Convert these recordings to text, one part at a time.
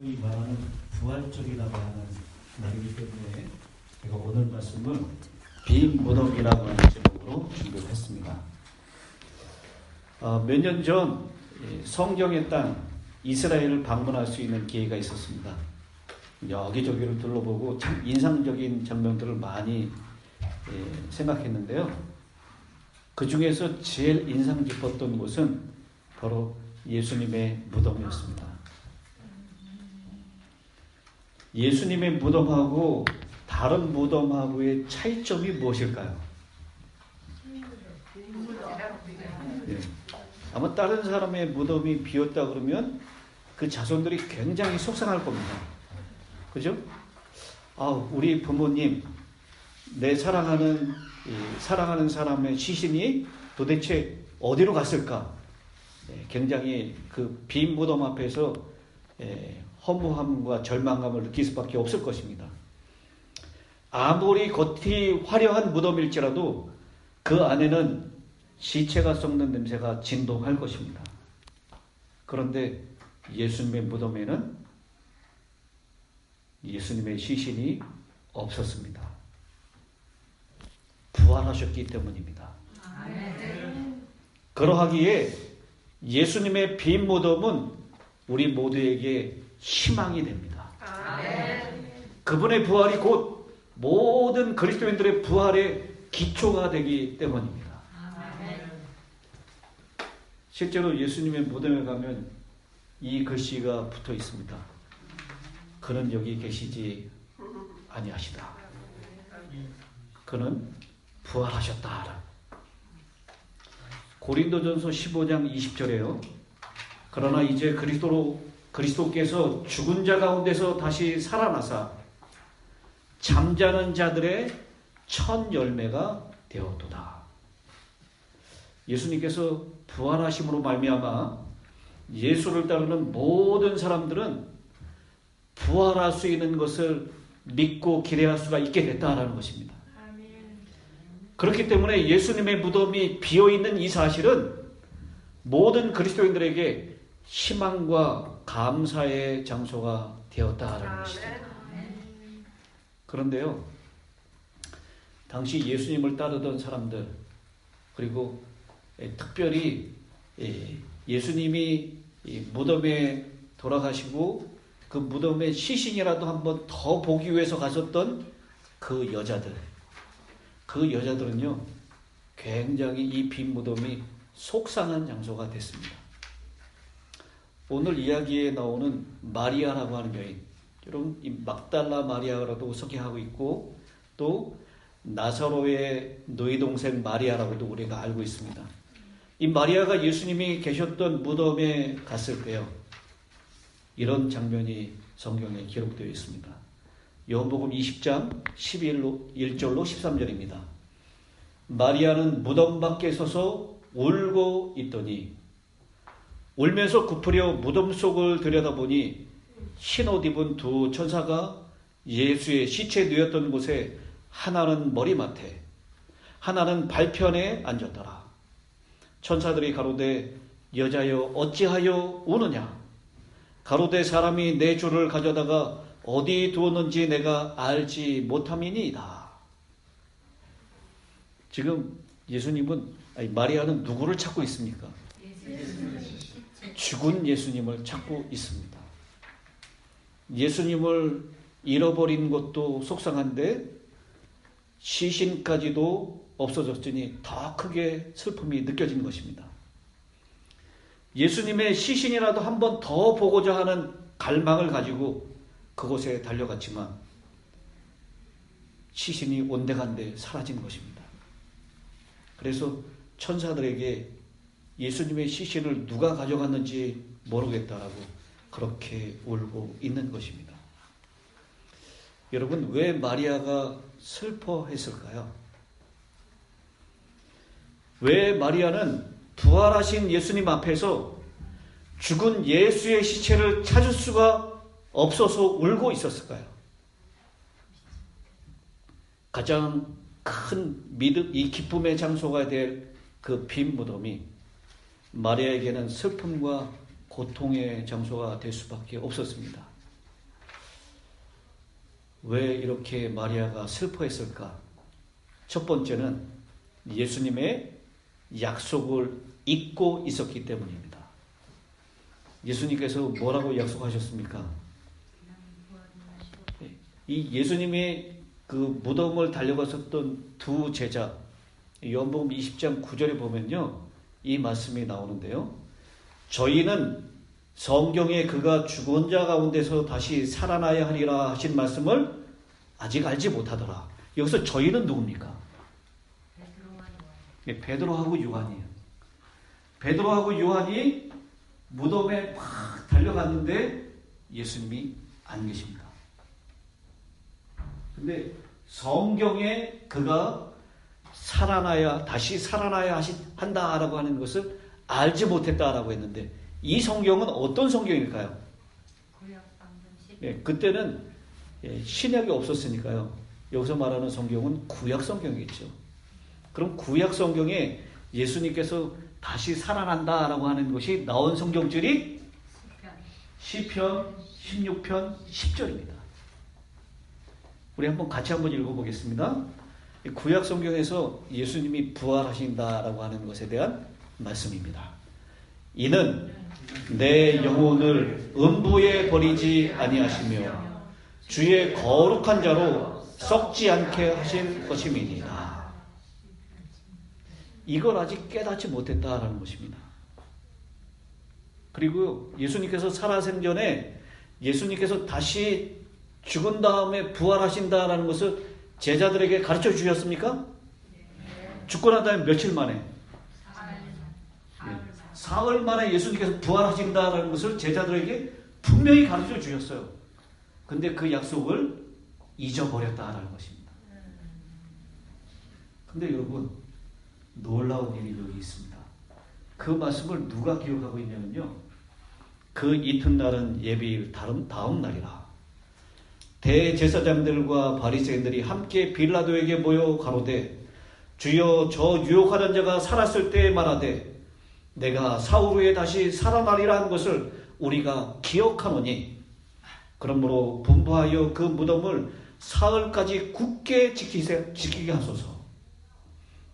이 말하는 부활절이라고 하는 날이기 때문에 제가 오늘 말씀을 빈 무덤이라고 하는 제목으로 준비를 했습니다. 몇 년 전 성경의 땅 이스라엘을 방문할 수 있는 기회가 있었습니다. 여기저기를 둘러보고 참 인상적인 장면들을 많이 생각했는데요. 그 중에서 제일 인상 깊었던 곳은 바로 예수님의 무덤이었습니다. 예수님의 무덤하고 다른 무덤하고의 차이점이 무엇일까요? 네. 아마 다른 사람의 무덤이 비었다 그러면 그 자손들이 굉장히 속상할 겁니다. 그죠? 우리 부모님, 내 사랑하는 사람의 시신이 도대체 어디로 갔을까? 굉장히 그 빈 무덤 앞에서 허무함과 절망감을 느낄 수밖에 없을 것입니다. 아무리 겉이 화려한 무덤일지라도 그 안에는 시체가 썩는 냄새가 진동할 것입니다. 그런데 예수님의 무덤에는 예수님의 시신이 없었습니다. 부활하셨기 때문입니다. 그러하기에 예수님의 빈 무덤은 우리 모두에게 희망이 됩니다. 그분의 부활이 곧 모든 그리스도인들의 부활의 기초가 되기 때문입니다. 실제로 예수님의 무덤에 가면 이 글씨가 붙어 있습니다. 그는 여기 계시지 아니하시다. 그는 부활하셨다. 고린도전서 15장 20절에요. 그러나 이제 그리스도께서 죽은 자 가운데서 다시 살아나사 잠자는 자들의 첫 열매가 되었도다. 예수님께서 부활하심으로 말미암아 예수를 따르는 모든 사람들은 부활할 수 있는 것을 믿고 기대할 수가 있게 됐다라는 것입니다. 그렇기 때문에 예수님의 무덤이 비어있는 이 사실은 모든 그리스도인들에게 희망과 감사의 장소가 되었다라는 것이죠. 그런데요, 당시 예수님을 따르던 사람들, 그리고 특별히 예수님이 무덤에 돌아가시고 그 무덤의 시신이라도 한번 더 보기 위해서 가셨던 그 여자들은요, 굉장히 이 빈 무덤이 속상한 장소가 됐습니다. 오늘 이야기에 나오는 마리아라고 하는 여인, 여러분 이 막달라 마리아라고 소개하고 있고 또 나사로의 너희 동생 마리아라고도 우리가 알고 있습니다. 이 마리아가 예수님이 계셨던 무덤에 갔을 때요, 이런 장면이 성경에 기록되어 있습니다. 요한복음 20장 1절로 13절입니다. 마리아는 무덤 밖에 서서 울고 있더니 울면서 굽으려 무덤 속을 들여다보니 흰옷 입은 두 천사가 예수의 시체 누였던 곳에 하나는 머리맡에 하나는 발편에 앉았더라. 천사들이 가로되 여자여 어찌하여 우느냐? 가로되 사람이 내 주를 가져다가 어디 두었는지 내가 알지 못함이니이다. 지금 마리아는 누구를 찾고 있습니까? 죽은 예수님을 찾고 있습니다. 예수님을 잃어버린 것도 속상한데 시신까지도 없어졌으니 더 크게 슬픔이 느껴진 것입니다. 예수님의 시신이라도 한 번 더 보고자 하는 갈망을 가지고 그곳에 달려갔지만 시신이 온데간데 사라진 것입니다. 그래서 천사들에게 예수님의 시신을 누가 가져갔는지 모르겠다라고 그렇게 울고 있는 것입니다. 여러분, 왜 마리아가 슬퍼했을까요? 왜 마리아는 부활하신 예수님 앞에서 죽은 예수의 시체를 찾을 수가 없어서 울고 있었을까요? 가장 큰 믿음, 이 기쁨의 장소가 될 그 빈 무덤이 마리아에게는 슬픔과 고통의 장소가 될 수밖에 없었습니다. 왜 이렇게 마리아가 슬퍼했을까? 첫 번째는 예수님의 약속을 잊고 있었기 때문입니다. 예수님께서 뭐라고 약속하셨습니까? 이 예수님의 그 무덤을 달려갔었던 두 제자, 요한복음 20장 9절에 보면요, 이 말씀이 나오는데요. 저희는 성경에 그가 죽은 자 가운데서 다시 살아나야 하리라 하신 말씀을 아직 알지 못하더라. 여기서 저희는 누굽니까? 베드로하고 요한이에요. 베드로하고 요한이 무덤에 막 달려갔는데 예수님이 안 계십니다. 근데 성경에 그가 다시 살아나야 한다라고 하는 것을 알지 못했다라고 했는데, 이 성경은 어떤 성경일까요? 그때는 신약이 없었으니까요. 여기서 말하는 성경은 구약 성경이겠죠. 그럼 구약 성경에 예수님께서 다시 살아난다라고 하는 것이 나온 성경줄이 시편 16편 10절입니다. 우리 같이 한번 읽어보겠습니다. 구약 성경에서 예수님이 부활하신다라고 하는 것에 대한 말씀입니다. 이는 내 영혼을 음부에 버리지 아니하시며 주의 거룩한 자로 썩지 않게 하신 것임이니라. 이걸 아직 깨닫지 못했다라는 것입니다. 그리고 예수님께서 살아생전에 예수님께서 다시 죽은 다음에 부활하신다라는 것을 제자들에게 가르쳐 주셨습니까? 죽고 난 다음에 며칠 만에? 사흘 만에 예수님께서 부활하신다라는 것을 제자들에게 분명히 가르쳐 주셨어요. 근데 그 약속을 잊어버렸다라는 것입니다. 근데 여러분, 놀라운 일이 여기 있습니다. 그 말씀을 누가 기억하고 있냐면요, 그 이튿날은 예비일 다음 날이라. 대제사장들과 바리새인들이 함께 빌라도에게 모여 가로되, 주여, 저 유혹하던 자가 살았을 때 말하되 내가 사흘 후에 다시 살아나리라 한 것을 우리가 기억하노니, 그러므로 분부하여 그 무덤을 사흘까지 굳게 지키게 하소서.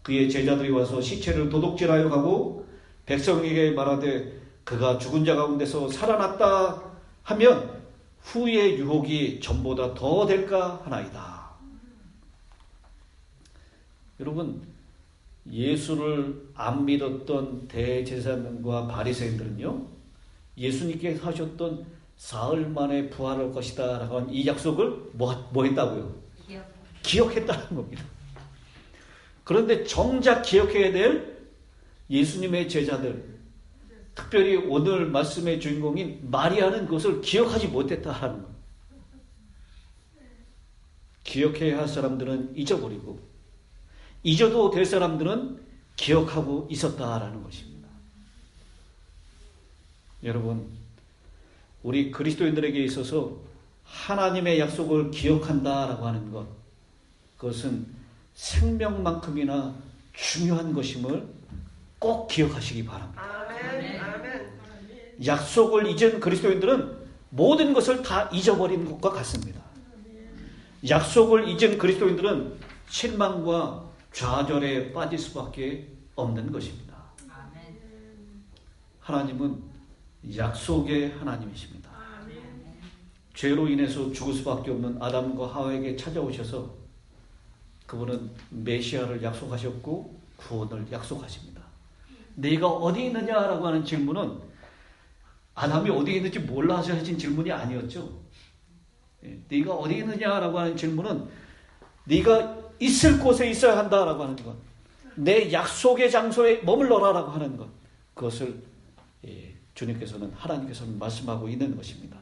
그의 제자들이 와서 시체를 도둑질하여 가고 백성에게 말하되 그가 죽은 자 가운데서 살아났다 하면 후의 유혹이 전보다 더 될까 하나이다. 여러분, 예수를 안 믿었던 대제사장과 바리새인들은요, 예수님께 하셨던 사흘 만에 부활할 것이다 라고 한 이 약속을 뭐 했다고요? 기억했다는 겁니다. 그런데 정작 기억해야 될 예수님의 제자들, 특별히 오늘 말씀의 주인공인 마리아는 그것을 기억하지 못했다라는 것. 기억해야 할 사람들은 잊어버리고, 잊어도 될 사람들은 기억하고 있었다라는 것입니다. 여러분, 우리 그리스도인들에게 있어서 하나님의 약속을 기억한다라고 하는 것, 그것은 생명만큼이나 중요한 것임을 꼭 기억하시기 바랍니다. 아멘. 약속을 잊은 그리스도인들은 모든 것을 다 잊어버린 것과 같습니다. 약속을 잊은 그리스도인들은 실망과 좌절에 빠질 수밖에 없는 것입니다. 하나님은 약속의 하나님이십니다. 죄로 인해서 죽을 수밖에 없는 아담과 하와에게 찾아오셔서 그분은 메시아를 약속하셨고 구원을 약속하십니다. 네가 어디 있느냐라고 하는 질문은 아담이 어디 있는지 몰라서 하신 질문이 아니었죠. 네가 어디 있느냐라고 하는 질문은 네가 있을 곳에 있어야 한다라고 하는 것, 내 약속의 장소에 머물러라라고 하는 것, 그것을 주님께서는, 하나님께서는 말씀하고 있는 것입니다.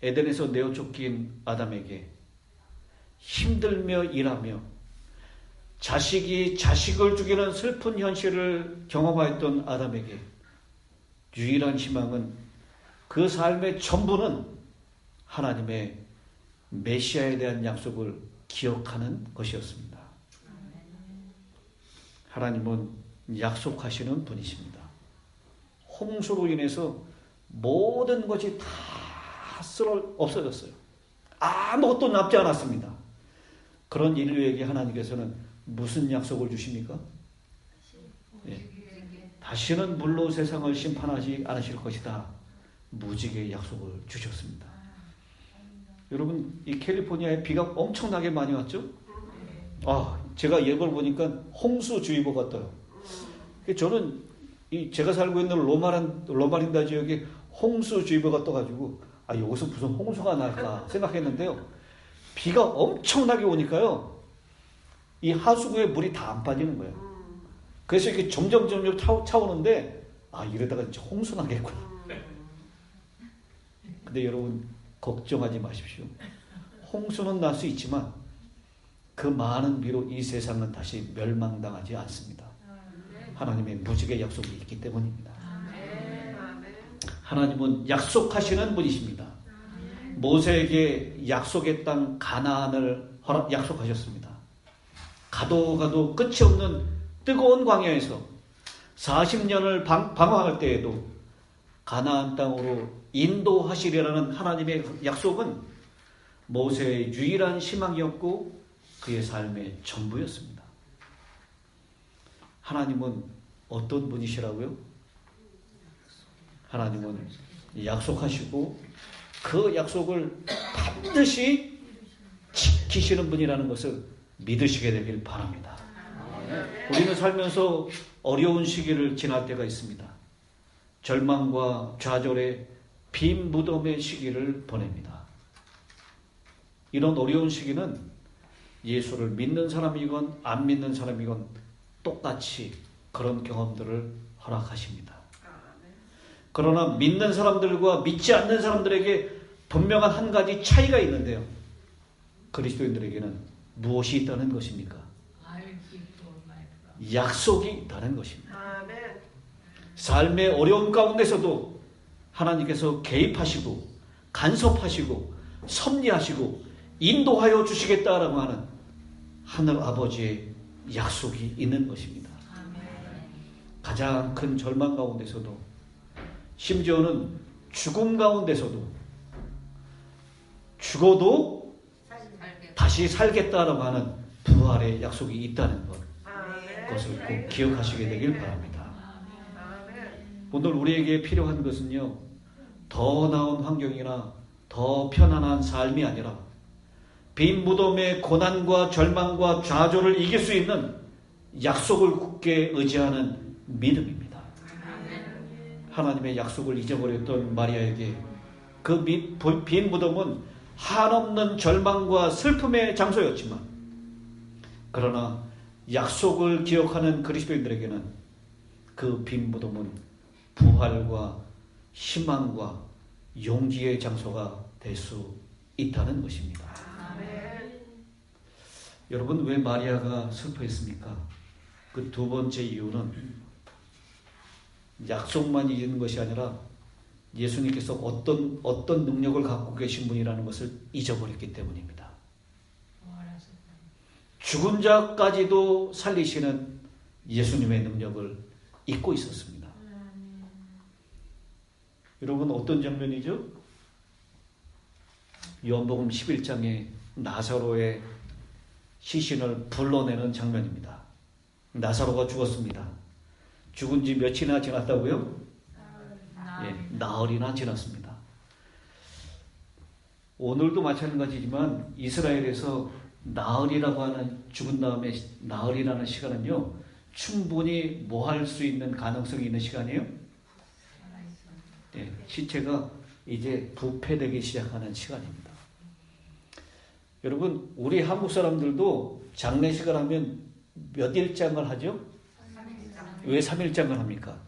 에덴에서 내어 쫓긴 아담에게 힘들며 일하며 자식이 자식을 죽이는 슬픈 현실을 경험하였던 아담에게 유일한 희망은, 그 삶의 전부는 하나님의 메시아에 대한 약속을 기억하는 것이었습니다. 하나님은 약속하시는 분이십니다. 홍수로 인해서 모든 것이 다 없어졌어요. 아무것도 남지 않았습니다. 그런 인류에게 하나님께서는 무슨 약속을 주십니까? 예. 다시는 물로 세상을 심판하지 않으실 것이다. 무지개의 약속을 주셨습니다. 여러분, 이 캘리포니아에 비가 엄청나게 많이 왔죠? 제가 예보를 보니까 홍수주의보가 떠요. 저는 제가 살고 있는 로마린다 지역에 홍수주의보가 떠가지고 여기서 무슨 홍수가 날까 생각했는데요. 비가 엄청나게 오니까요. 이 하수구에 물이 다 안 빠지는 거예요. 그래서 이렇게 점점 차오는데 이러다가 홍수 나겠구나. 근데 여러분 걱정하지 마십시오. 홍수는 날 수 있지만 그 많은 비로 이 세상은 다시 멸망당하지 않습니다. 하나님의 무지개 약속이 있기 때문입니다. 하나님은 약속하시는 분이십니다. 모세에게 약속의 땅 가나안을 약속하셨습니다. 가도 끝이 없는 뜨거운 광야에서 40년을 방황할 때에도 가나안 땅으로 인도하시리라는 하나님의 약속은 모세의 유일한 희망이었고 그의 삶의 전부였습니다. 하나님은 어떤 분이시라고요? 하나님은 약속하시고 그 약속을 반드시 지키시는 분이라는 것을 믿으시게 되길 바랍니다. 우리는 살면서 어려운 시기를 지날 때가 있습니다. 절망과 좌절의 빈 무덤의 시기를 보냅니다. 이런 어려운 시기는 예수를 믿는 사람이건 안 믿는 사람이건 똑같이 그런 경험들을 허락하십니다. 그러나 믿는 사람들과 믿지 않는 사람들에게 분명한 한 가지 차이가 있는데요. 그리스도인들에게는 무엇이 있다는 것입니까? 약속이 있다는 것입니다. 삶의 어려움 가운데서도 하나님께서 개입하시고 간섭하시고 섭리하시고 인도하여 주시겠다라고 하는 하늘 아버지의 약속이 있는 것입니다. 가장 큰 절망 가운데서도 심지어는 죽음 가운데서도 죽어도 다시 살겠다라고 하는 부활의 약속이 있다는 것, 그것을 꼭 기억하시게 되길 바랍니다. 오늘 우리에게 필요한 것은요, 더 나은 환경이나 더 편안한 삶이 아니라 빈 무덤의 고난과 절망과 좌절을 이길 수 있는 약속을 굳게 의지하는 믿음입니다. 하나님의 약속을 잊어버렸던 마리아에게 그 빈 무덤은 한없는 절망과 슬픔의 장소였지만, 그러나 약속을 기억하는 그리스도인들에게는 그 빈 무덤은 부활과 희망과 용기의 장소가 될 수 있다는 것입니다. 여러분, 왜 마리아가 슬퍼했습니까? 그 두 번째 이유는 약속만 있는 것이 아니라 예수님께서 어떤 능력을 갖고 계신 분이라는 것을 잊어버렸기 때문입니다. 죽은 자까지도 살리시는 예수님의 능력을 잊고 있었습니다. 여러분, 어떤 장면이죠? 요한복음 11장에 나사로의 시신을 불러내는 장면입니다. 나사로가 죽었습니다. 죽은 지 며칠이나 지났다고요? 나흘이나 지났습니다. 오늘도 마찬가지지만 이스라엘에서 나흘이라고 하는, 죽은 다음에 나흘이라는 시간은요, 충분히 뭐 할 수 있는 가능성이 있는 시간이에요? 시체가 이제 부패되기 시작하는 시간입니다. 여러분, 우리 한국 사람들도 장례식을 하면 몇 일장을 하죠? 3일장. 왜 3일장을 합니까?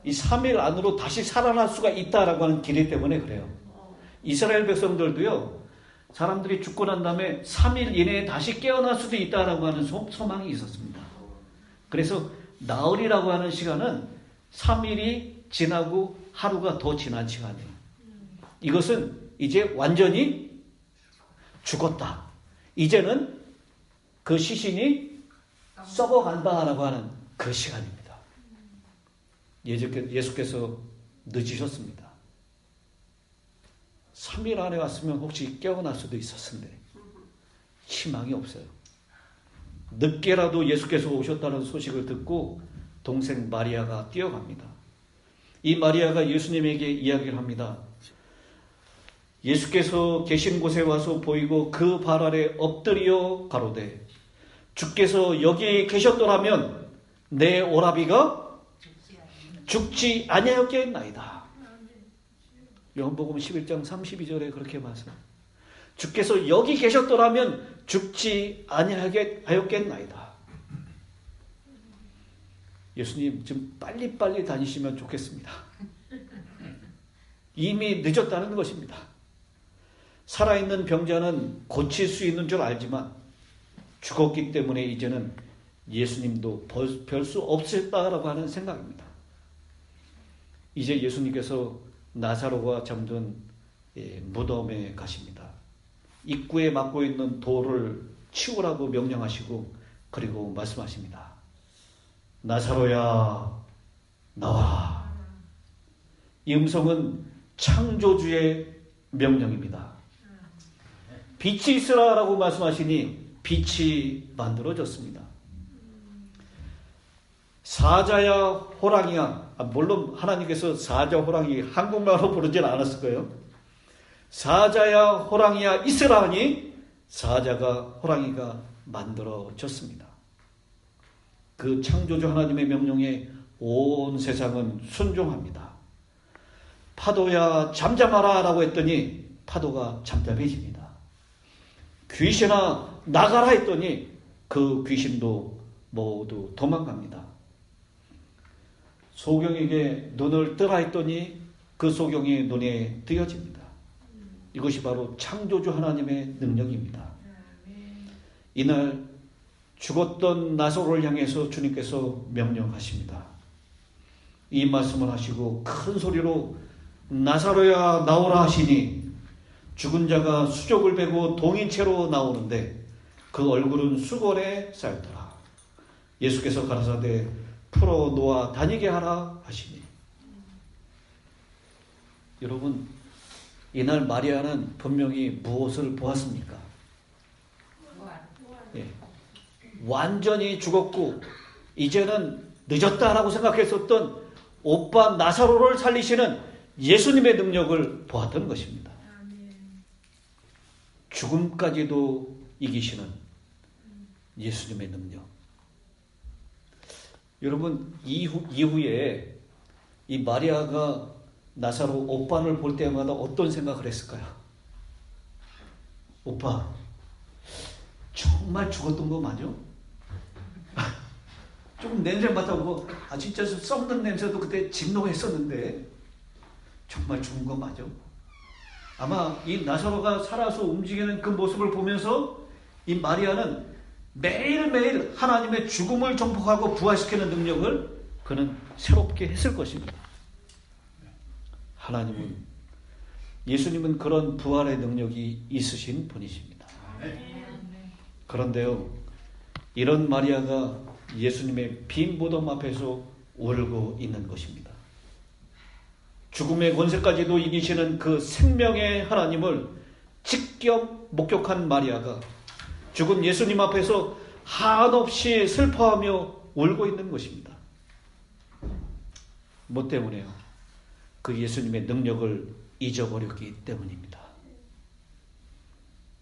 이 3일 안으로 다시 살아날 수가 있다라고 하는 기대 때문에 그래요. 이스라엘 백성들도요, 사람들이 죽고 난 다음에 3일 이내에 다시 깨어날 수도 있다라고 하는 소망이 있었습니다. 그래서 나흘이라고 하는 시간은 3일이 지나고 하루가 더 지난 시간이에요. 이것은 이제 완전히 죽었다. 이제는 그 시신이 썩어간다라고 하는 그 시간입니다. 예수께서 늦으셨습니다. 3일 안에 왔으면 혹시 깨어날 수도 있었는데 희망이 없어요. 늦게라도 예수께서 오셨다는 소식을 듣고 동생 마리아가 뛰어갑니다. 이 마리아가 예수님에게 이야기를 합니다. 예수께서 계신 곳에 와서 보이고 그 발 아래 엎드려 가로되 주께서 여기 계셨더라면 내 오라비가 죽지 아니하였겠나이다. 요한복음 11장 32절에 그렇게 말씀. 주께서 여기 계셨더라면 죽지 아니하였겠나이다. 예수님 좀 빨리빨리 다니시면 좋겠습니다. 이미 늦었다는 것입니다. 살아있는 병자는 고칠 수 있는 줄 알지만 죽었기 때문에 이제는 예수님도 별 수 없었다라고 하는 생각입니다. 이제 예수님께서 나사로가 잠든 무덤에 가십니다. 입구에 막고 있는 돌을 치우라고 명령하시고 그리고 말씀하십니다. 나사로야 나와라. 이 음성은 창조주의 명령입니다. 빛이 있으라라고 말씀하시니 빛이 만들어졌습니다. 사자야 호랑이야, 물론 하나님께서 사자 호랑이 한국말로 부르진 않았을 거예요. 사자야 호랑이야 있으라 하니 사자가 호랑이가 만들어졌습니다. 그 창조주 하나님의 명령에 온 세상은 순종합니다. 파도야 잠잠하라 라고 했더니 파도가 잠잠해집니다. 귀신아 나가라 했더니 그 귀신도 모두 도망갑니다. 소경에게 눈을 뜨라 했더니 그 소경이 눈에 뜨여집니다. 이것이 바로 창조주 하나님의 능력입니다. 이날 죽었던 나사로를 향해서 주님께서 명령하십니다. 이 말씀을 하시고 큰 소리로 나사로야 나오라 하시니 죽은 자가 수족을 베고 동인채로 나오는데 그 얼굴은 수건에 쌓였더라. 예수께서 가라사대 풀어 놓아 다니게 하라 하시니. 여러분, 이날 마리아는 분명히 무엇을 보았습니까? 예. 완전히 죽었고 이제는 늦었다라고 생각했었던 오빠 나사로를 살리시는 예수님의 능력을 보았던 것입니다. 죽음까지도 이기시는 예수님의 능력. 여러분, 이후에 이 마리아가 나사로 오빠를 볼 때마다 어떤 생각을 했을까요? 오빠, 정말 죽었던 거 맞아? 조금 냄새 맡아보고, 진짜 썩는 냄새도 그때 진동했었는데 정말 죽은 거 맞아? 아마 이 나사로가 살아서 움직이는 그 모습을 보면서 이 마리아는 매일매일 하나님의 죽음을 정복하고 부활시키는 능력을 그는 새롭게 했을 것입니다. 예수님은 그런 부활의 능력이 있으신 분이십니다. 그런데요, 이런 마리아가 예수님의 빈 무덤 앞에서 울고 있는 것입니다. 죽음의 권세까지도 이기시는 그 생명의 하나님을 직접 목격한 마리아가 죽은 예수님 앞에서 한없이 슬퍼하며 울고 있는 것입니다. 뭐 때문에요? 그 예수님의 능력을 잊어버렸기 때문입니다.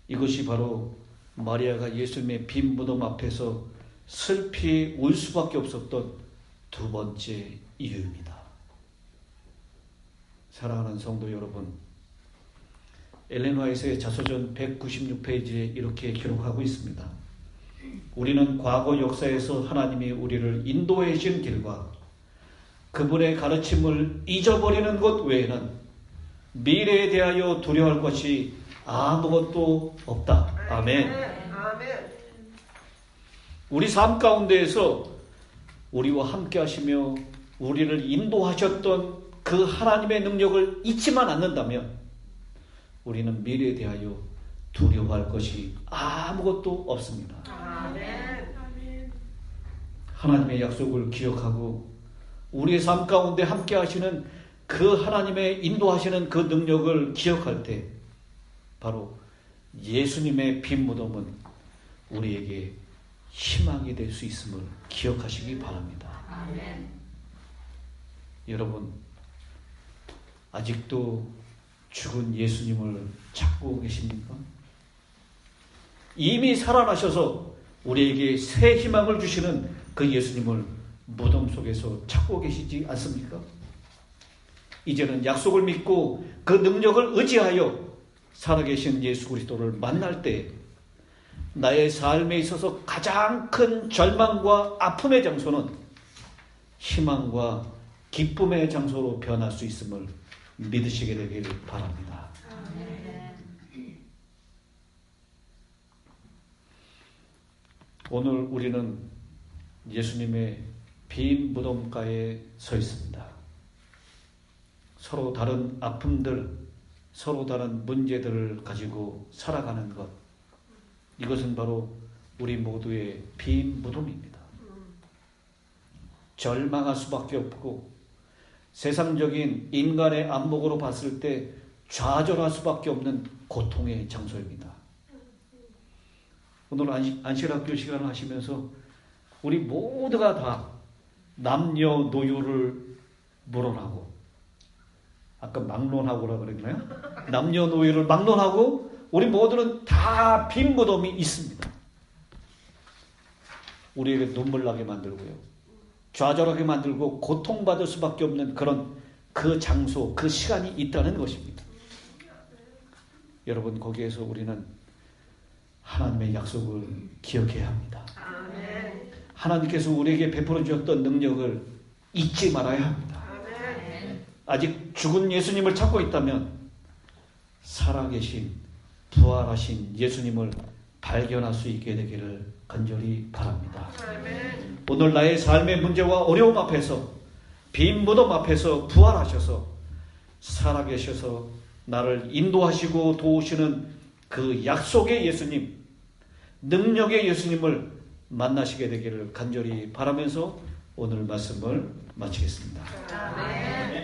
이것이 바로 마리아가 예수님의 빈 무덤 앞에서 슬피 울 수밖에 없었던 두 번째 이유입니다. 사랑하는 성도 여러분, 엘렌 화이트의 자서전 196페이지에 이렇게 기록하고 있습니다. 우리는 과거 역사에서 하나님이 우리를 인도해 주신 길과 그분의 가르침을 잊어버리는 것 외에는 미래에 대하여 두려워할 것이 아무것도 없다. 아멘. 우리 삶 가운데에서 우리와 함께 하시며 우리를 인도하셨던 그 하나님의 능력을 잊지만 않는다면 우리는 미래에 대하여 두려워할 것이 아무것도 없습니다. 하나님의 약속을 기억하고 우리의 삶 가운데 함께 하시는 그 하나님의 인도하시는 그 능력을 기억할 때 바로 예수님의 빈 무덤은 우리에게 희망이 될 수 있음을 기억하시기 바랍니다. 아멘. 여러분, 아직도 죽은 예수님을 찾고 계십니까? 이미 살아나셔서 우리에게 새 희망을 주시는 그 예수님을 무덤 속에서 찾고 계시지 않습니까? 이제는 약속을 믿고 그 능력을 의지하여 살아계신 예수 그리스도를 만날 때 나의 삶에 있어서 가장 큰 절망과 아픔의 장소는 희망과 기쁨의 장소로 변할 수 있음을 믿으시게 되길 바랍니다. 오늘 우리는 예수님의 빈 무덤가에 서 있습니다. 서로 다른 아픔들, 서로 다른 문제들을 가지고 살아가는 것, 이것은 바로 우리 모두의 빈 무덤입니다. 절망할 수밖에 없고 세상적인 인간의 안목으로 봤을 때 좌절할 수밖에 없는 고통의 장소입니다. 오늘 안식학교 시간을 하시면서 우리 모두가 다 남녀노유를 물어나고, 아까 막론하고라 그랬나요? 남녀노유를 막론하고 우리 모두는 다 빈 무덤이 있습니다. 우리에게 눈물 나게 만들고요, 좌절하게 만들고 고통받을 수밖에 없는 그런 그 장소, 그 시간이 있다는 것입니다. 여러분, 거기에서 우리는 하나님의 약속을 기억해야 합니다. 아멘. 하나님께서 우리에게 베풀어 주셨던 능력을 잊지 말아야 합니다. 아멘. 아직 죽은 예수님을 찾고 있다면 살아계신 부활하신 예수님을 발견할 수 있게 되기를 간절히 바랍니다. 아멘. 오늘 나의 삶의 문제와 어려움 앞에서, 빈 무덤 앞에서 부활하셔서 살아계셔서 나를 인도하시고 도우시는 그 약속의 예수님, 능력의 예수님을 만나시게 되기를 간절히 바라면서 오늘 말씀을 마치겠습니다. 아멘.